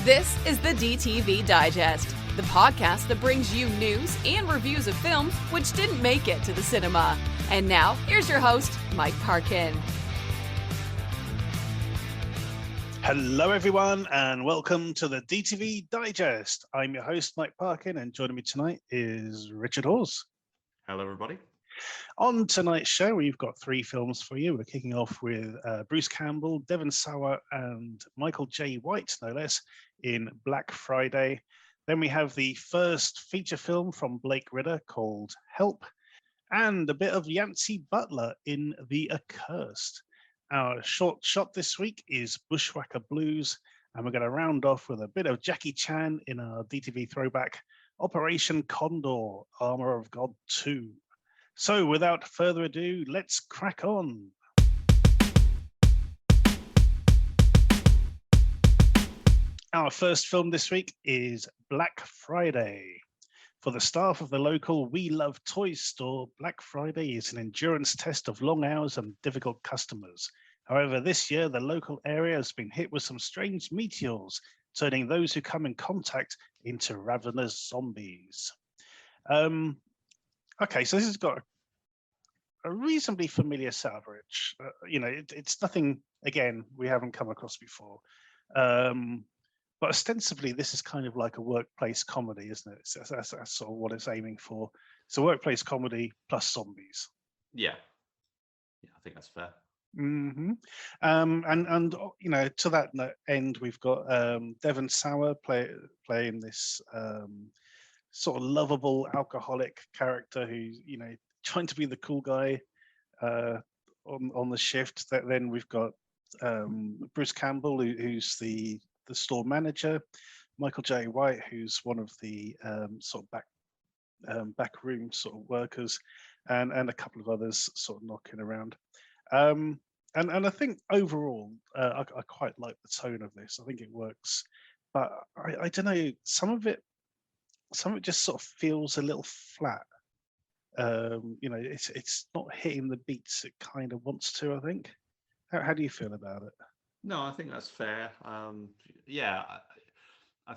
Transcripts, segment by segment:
This is the DTV Digest, the podcast that brings you news and reviews of films which didn't make it to the cinema. And now, here's your host, Mike Parkin. Hello, everyone, and welcome to the DTV Digest. I'm your host, Mike Parkin, and joining me tonight is Richard Hawes. Hello, everybody. On tonight's show, we've got three films for you. We're kicking off with Bruce Campbell, Devon Sawa, and Michael J. White, no less, in Black Friday. Then we have the first feature film from Blake Ridder called Help, and a bit of Yancy Butler in The Accursed. Our short shot this week is Bushwhacker Blues, and we're going to round off with a bit of Jackie Chan in our DTV throwback, Operation Condor, Armour of God 2. So without further ado, let's crack on. Our first film this week is Black Friday. For the staff of the local We Love Toys store, Black Friday is an endurance test of long hours and difficult customers. However, this year, the local area has been hit with some strange meteors, turning those who come in contact into ravenous zombies. Okay, so this has got a reasonably familiar setup, Rich. It's nothing, again, we haven't come across before. But ostensibly, this is kind of like a workplace comedy, isn't it? That's sort of what it's aiming for. It's a workplace comedy plus zombies. Yeah, I think that's fair. Mm-hmm. And to that end, we've got Devon Sawa playing this sort of lovable alcoholic character who's trying to be the cool guy on the shift. Then we've got Bruce Campbell, who's the store manager, Michael J. White, who's one of the sort of back room sort of workers, and a couple of others sort of knocking around. And I think overall, I quite like the tone of this. I think it works, but I don't know. Some of it just sort of feels a little flat. It's not hitting the beats it kind of wants to. I think. How do you feel about it? No, I think that's fair. I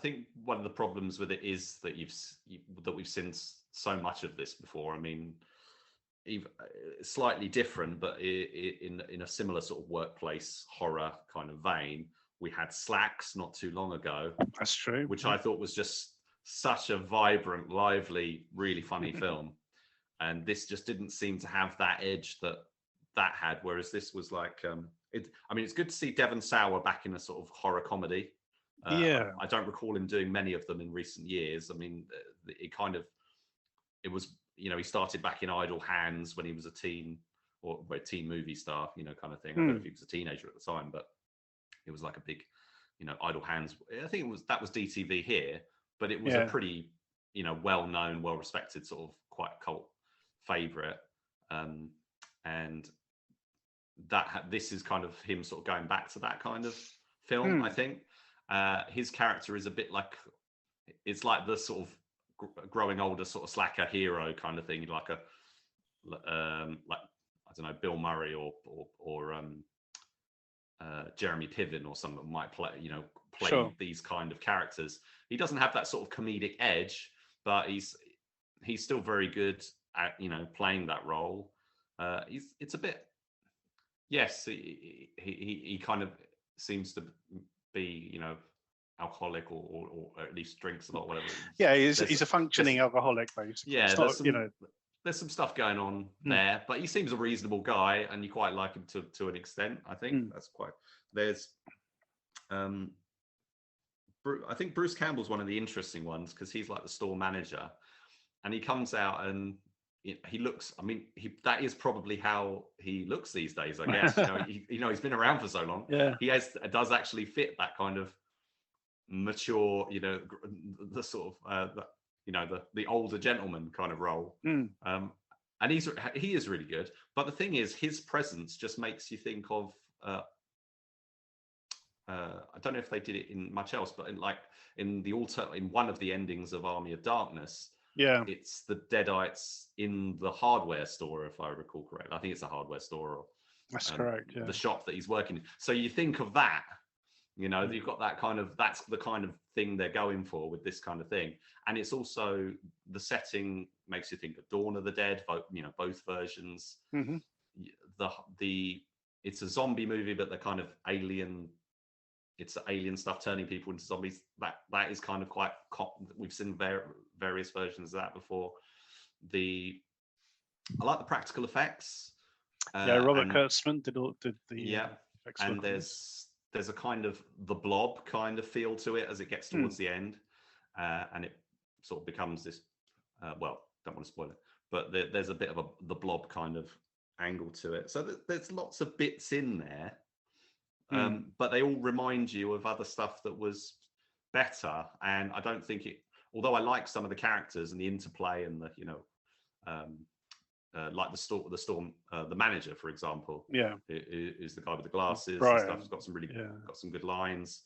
think one of the problems with it is that that we've seen so much of this before. I mean, slightly different, but in a similar sort of workplace horror kind of vein. We had Slacks not too long ago. That's true. Which I thought was just such a vibrant, lively, really funny film, and this just didn't seem to have that edge that had. Whereas this was like. It's good to see Devon Sawa back in a sort of horror comedy. I don't recall him doing many of them in recent years. I mean, it was, he started back in Idle Hands when he was a teen or a teen movie star, kind of thing. I don't know if he was a teenager at the time, but it was like a big, Idle Hands. I think that was DTV here, but it was a pretty, well-known, well-respected sort of quite cult favorite. And this is kind of him sort of going back to that kind of film. I think his character is a bit like, it's like the sort of growing older sort of slacker hero kind of thing, like I don't know, Bill Murray or Jeremy Piven or someone might play Sure. These kind of characters. He doesn't have that sort of comedic edge, but he's still very good at playing that role. It's a bit. Yes, he kind of seems to be, alcoholic or at least drinks a lot, whatever. Yeah, he's a functioning alcoholic, basically. Yeah, there's some stuff going on there, but he seems a reasonable guy, and you quite like him to an extent. I think that's quite. There's, I think Bruce Campbell's one of the interesting ones because he's like the store manager, and he comes out and. He looks. I mean, that is probably how he looks these days. I guess he's been around for so long. Yeah, he does actually fit that kind of mature, the sort of the older gentleman kind of role. And he is really good. But the thing is, his presence just makes you think of. I don't know if they did it in much else, but in one of the endings of Army of Darkness. Yeah, it's the Deadites in the hardware store, if I recall correctly. I think it's a hardware store. That's correct. Yeah. The shop that he's working in. So you think of that, You know, you've got that kind of, that's the kind of thing they're going for with this kind of thing. And it's also, the setting makes you think of Dawn of the Dead, you know, both versions. Mm-hmm. It's a zombie movie, but the kind of alien, it's alien stuff turning people into zombies. That is kind of quite, we've seen various versions of that before. I like the practical effects. Robert Kurtzman did the effects. And there's a kind of the Blob kind of feel to it as it gets towards the end, and it sort of becomes this. Well, don't want to spoil it, but there's a bit of the Blob kind of angle to it. So there's lots of bits in there, but they all remind you of other stuff that was better. And I don't think it. Although I like some of the characters and the interplay and the like the manager, for example, is the guy with the glasses and stuff. He's got some got some good lines,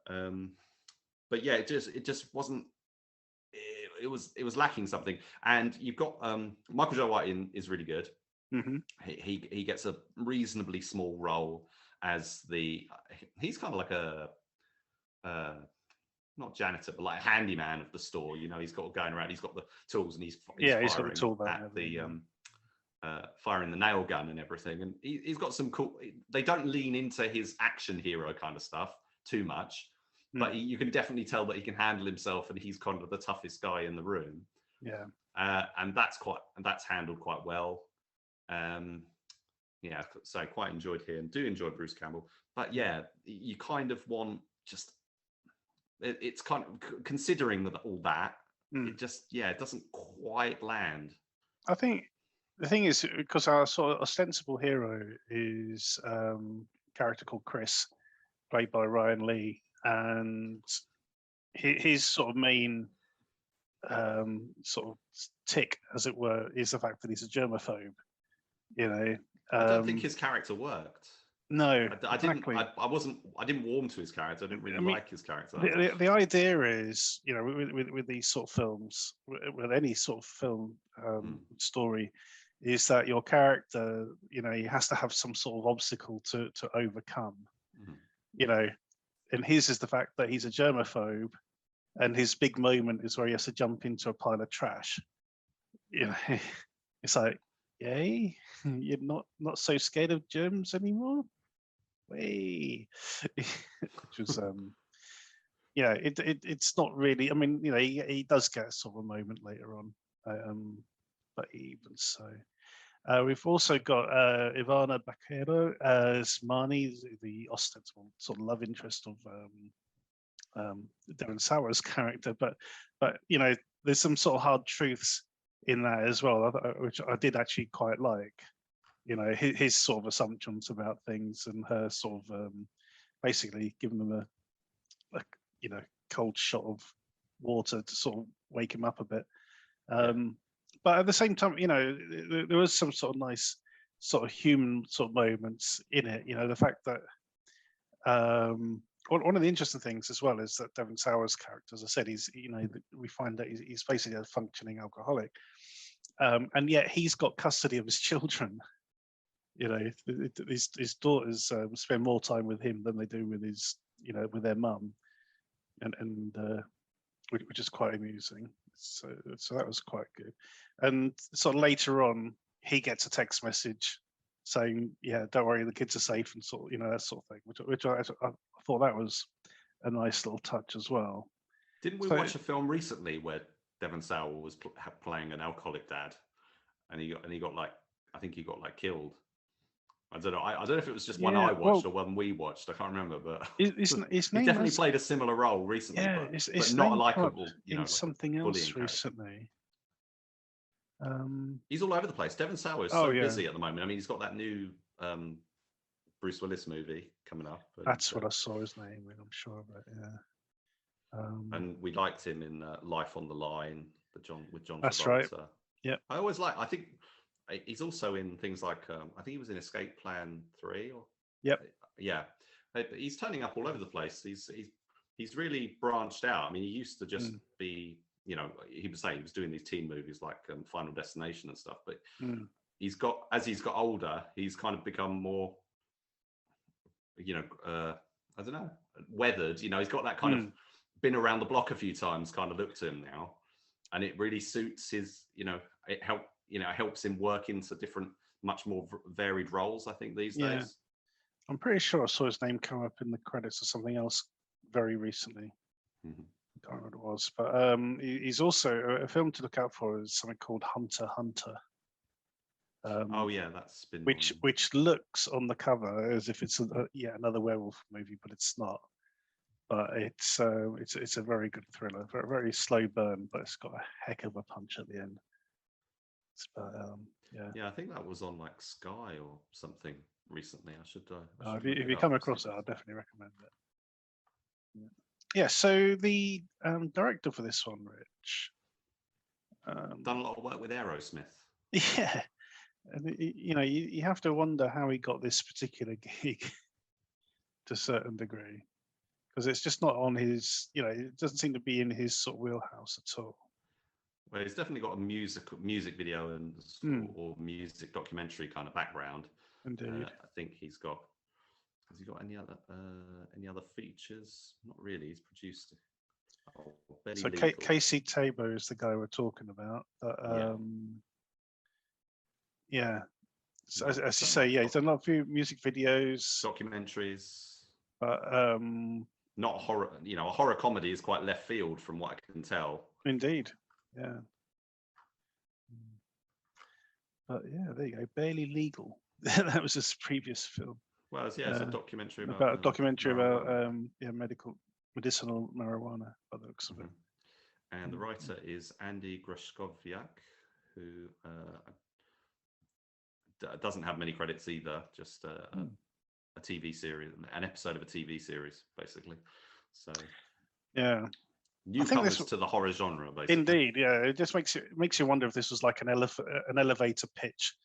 but yeah, it just wasn't. It was lacking something. And you've got Michael J. White is really good. Mm-hmm. He gets a reasonably small role as he's kind of like a not janitor, but like a handyman of the store. You know, he's got going around. He's got the tools, and he's got the tool at firing the nail gun and everything. And he's got some cool. They don't lean into his action hero kind of stuff too much, but you can definitely tell that he can handle himself, and he's kind of the toughest guy in the room. Yeah, and that's handled quite well. Yeah, so I quite enjoyed here, and do enjoy Bruce Campbell. But yeah, you kind of want just. It's kind of considering all that. It just it doesn't quite land. I think the thing is, because our sort of ostensible hero is a character called Chris, played by Ryan Lee, and his sort of main sort of tick, as it were, is the fact that he's a germaphobe. You know, I don't think his character worked. No, I exactly. I didn't warm to his character. I didn't really like his character. The idea is, you know, with these sort of films, with any sort of film story, is that your character, you know, he has to have some sort of obstacle to overcome. You know, and his is the fact that he's a germaphobe, and his big moment is where he has to jump into a pile of trash. You know, it's like, yay, you're not so scared of germs anymore. Way, which was it's not really. I mean, you know, he does get sort of a moment later on, but even so, we've also got Ivana Baquero as Marnie, the ostensible sort of love interest of Devon Sawa's character. But you know, there's some sort of hard truths in that as well, which I did actually quite like. You know, his sort of assumptions about things, and her sort of basically giving them a you know, cold shot of water to sort of wake him up a bit. But at the same time, you know, there was some sort of nice sort of human sort of moments in it. You know, the fact that one of the interesting things as well is that Devon Sawa's character, as I said, we find that he's basically a functioning alcoholic, and yet he's got custody of his children. You know, his daughters spend more time with him than they do with with their mum, and which is quite amusing. So that was quite good. And sort of later on, he gets a text message saying, "Yeah, don't worry, the kids are safe," and sort of, you know, that sort of thing. Which I thought that was a nice little touch as well. Didn't we watch a film recently where Devon Sawa was playing an alcoholic dad, and he got like, I think he got like killed. I don't know. I don't know if it was just one I watched or one we watched. I can't remember, but his name he definitely played a similar role recently. Yeah, but not a likable. You know, in something else recently. He's all over the place. Devon Sawa is so busy at the moment. I mean, he's got that new Bruce Willis movie coming up. And, that's what I saw his name in. I'm sure of it. Yeah. And we liked him in Life on the Line with John. That's Travolta. right. Yeah. I always I think. He's also in things like I think he was in Escape Plan 3 or yeah. He's turning up all over the place. He's really branched out. I mean, he used to just be, you know, he was doing these teen movies like Final Destination and stuff, but he's got older, he's kind of become more, you know, I don't know, weathered. You know, he's got that kind of been around the block a few times kind of look to him now, and it really suits his. You know, it helps him work into different, much more varied roles. I think these days. I'm pretty sure I saw his name come up in the credits or something else very recently. I can't remember what it was, but he's also a film to look out for is something called Hunter x Hunter. Oh yeah, that's been which looks on the cover as if it's another werewolf movie, but it's not. But it's a very good thriller, very, very slow burn, but it's got a heck of a punch at the end. But yeah, I think that was on like Sky or something recently. I should. If you come across it, I'll definitely recommend it. Yeah. So the director for this one, Rich, done a lot of work with Aerosmith. Yeah, and you have to wonder how he got this particular gig to a certain degree, because it's just not on his. It doesn't seem to be in his sort of wheelhouse at all. Well, he's definitely got a music video and or music documentary kind of background. Indeed. I think he's got. Has he got any other features? Not really. He's produced. So Casey Tabor is the guy we're talking about. But, So, as you say, he's done a few music videos, documentaries. But not horror. A horror comedy is quite left field from what I can tell. Indeed. Yeah. But there you go. Barely Legal. That was his previous film. Well, it's a documentary about medicinal marijuana, by the looks of it. And the writer is Andy Grushkowiak, who doesn't have many credits either. Just a TV series, an episode of a TV series, basically. So newcomers to the horror genre, basically. Indeed, yeah. It just makes you wonder if this was like an elevator pitch